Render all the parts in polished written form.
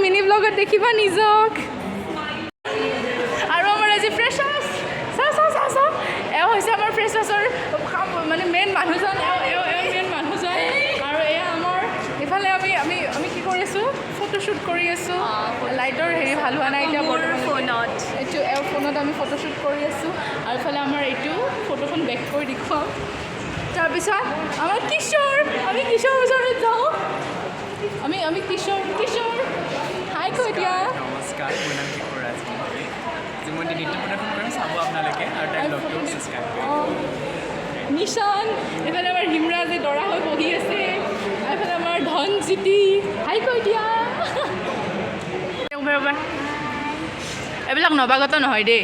Mini ব্লগত দেখিবা নিজক আৰু আমাৰ আজি ফ্ৰেছাৰ্ছ চাওঁ এওঁ হৈছে আমাৰ ফ্ৰেছাৰ্ছৰ মানে মেইন মানুহজন এওঁ মেইন মানুহজন আৰু এয়া আমাৰ ইফালে আমি কি কৰি আছোঁ ফটোশ্বুট কৰি আছোঁ লাইটৰ হেৰি ভাল হোৱা নাই এতিয়া ফোনত এইটো এওঁ ফোনত আমি ফটোশ্বুট কৰি আছোঁ আৰু ইফালে আমাৰ এইটো ফটোখন বেক কৰি দেখুৱাম তাৰপিছত আমাৰ কিশোৰ আমি কিশোৰ ওচৰত যাওঁ আমি কিশোৰ হাই কৈ দিয়া নমস্কাৰ মোৰ নাম কিশোৰ ৰাজ আজি মই নৃত্য প্ৰদৰ্শন কৰিম চাব আপোনালোকে আৰু তাইক লগটো ছাবস্ক্ৰাইব কৰিব নিশান এইফালে আমাৰ হিমৰাজে দৰা হৈ বহি আছে এইফালে আমাৰ ধনজ্যোতি হাই কৈ দিয়া এইবিলাক নৱাগত নহয় দেই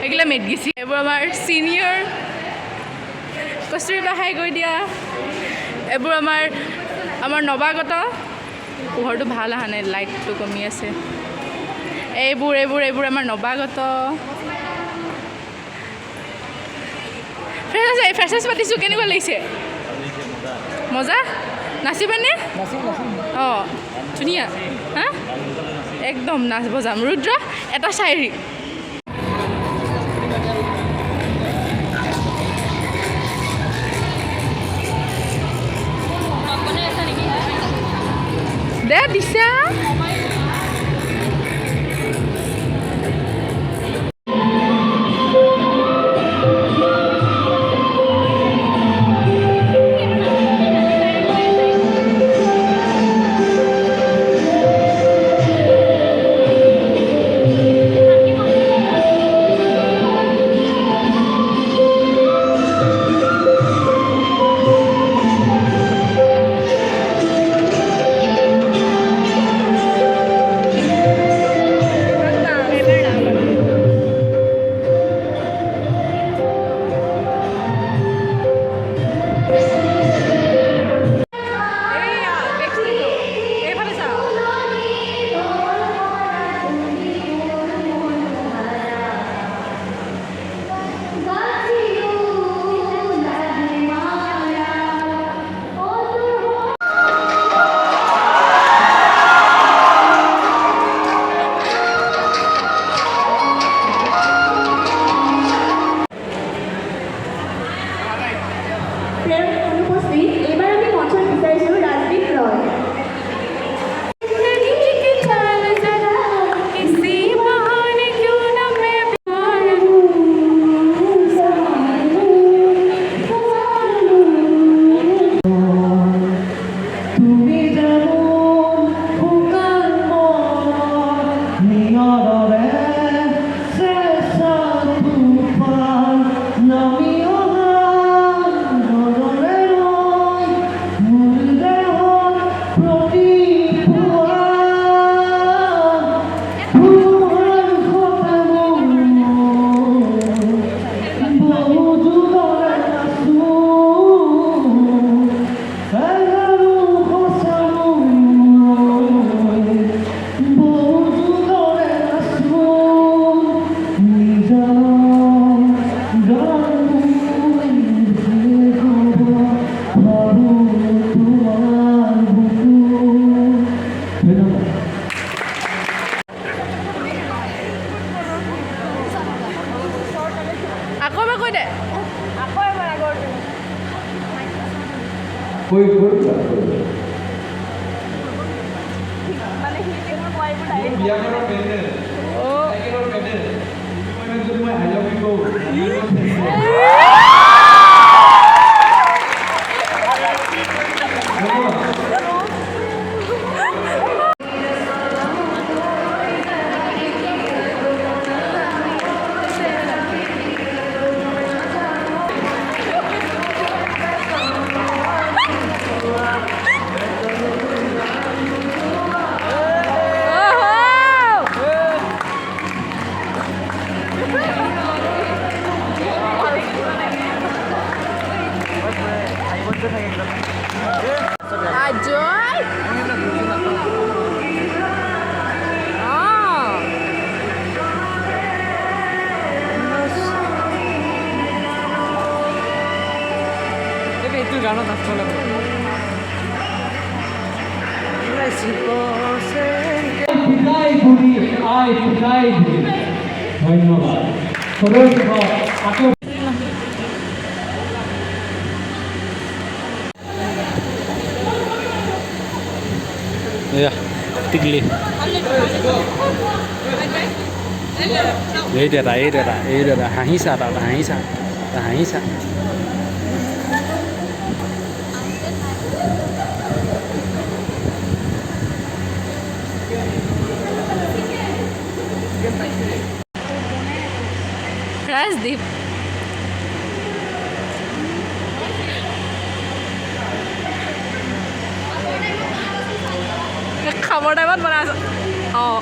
এইগিলা মেদগিছি এইবোৰ আমাৰ ছিনিয়ৰ কস্তুৰিবা হাই কৈ দিয়া এইবোৰ আমাৰ নৱাগত পোহৰটো ভাল অহা নাই লাইটটো কমি আছে এইবোৰ আমাৰ নৱাগত ফ্ৰেছাৰ্ছ পাতিছোঁ কেনেকুৱা লাগিছে মজা নাচিবানে অঁ ধুনীয়া হা একদম নাচিব যাম ৰুদ্ৰ এটা চাইৰি দে দিছা Foi. সদায় শিকাই থাকিব ধন্যবাদ সদৌ শেষত আকৌ এয়া টিকলি এইটো এটা হাঁহিছা তাত হাঁহিছা ৰাজদীপ খাবৰ টাইমত বনাই আছ অঁ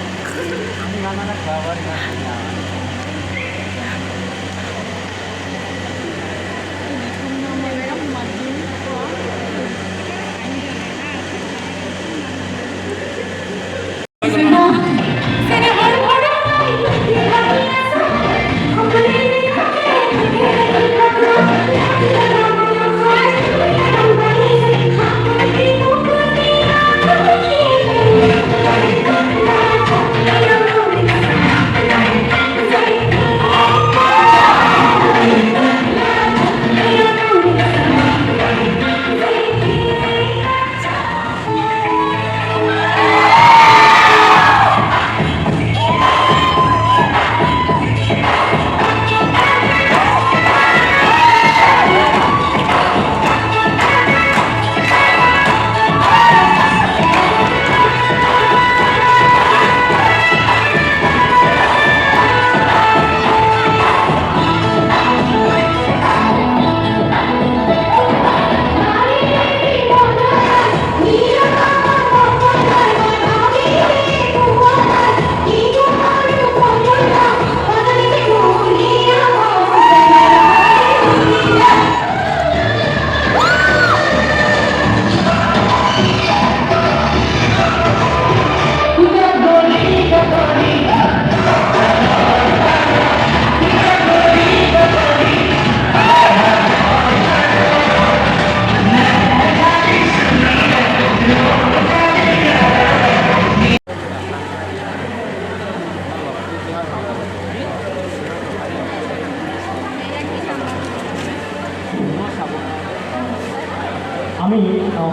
আমি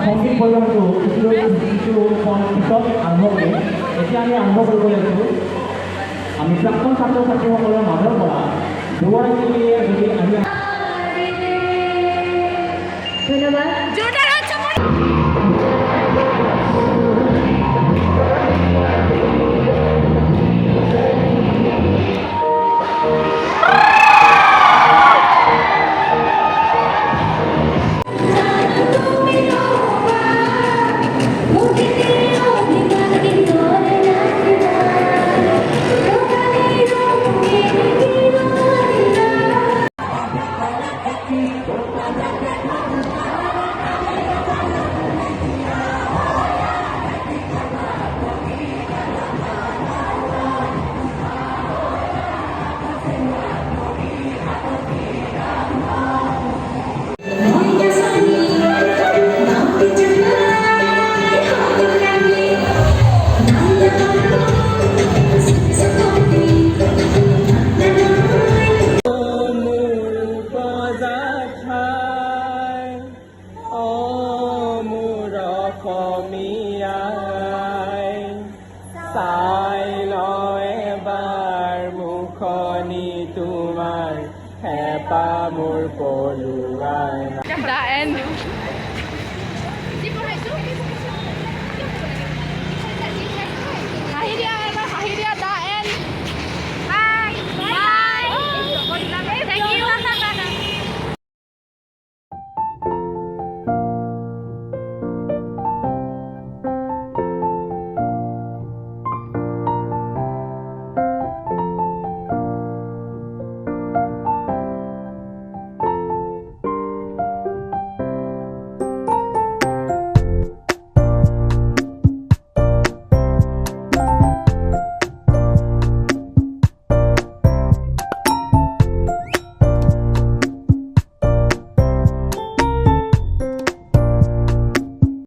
সংগীত পৰিৱেশটো কিছু পিছত আৰম্ভ কৰিম এতিয়া আমি আৰম্ভ কৰিব লাগিব আমি প্ৰাক্তন ছাত্ৰ ছাত্ৰীসকলৰ মাজৰ পৰা দুগৰাকীয়ে যদি আমি ধন্যবাদ চাই লয় এবাৰ মুখনি তোমাৰ হেঁপা মোৰ পলুৱাই The end.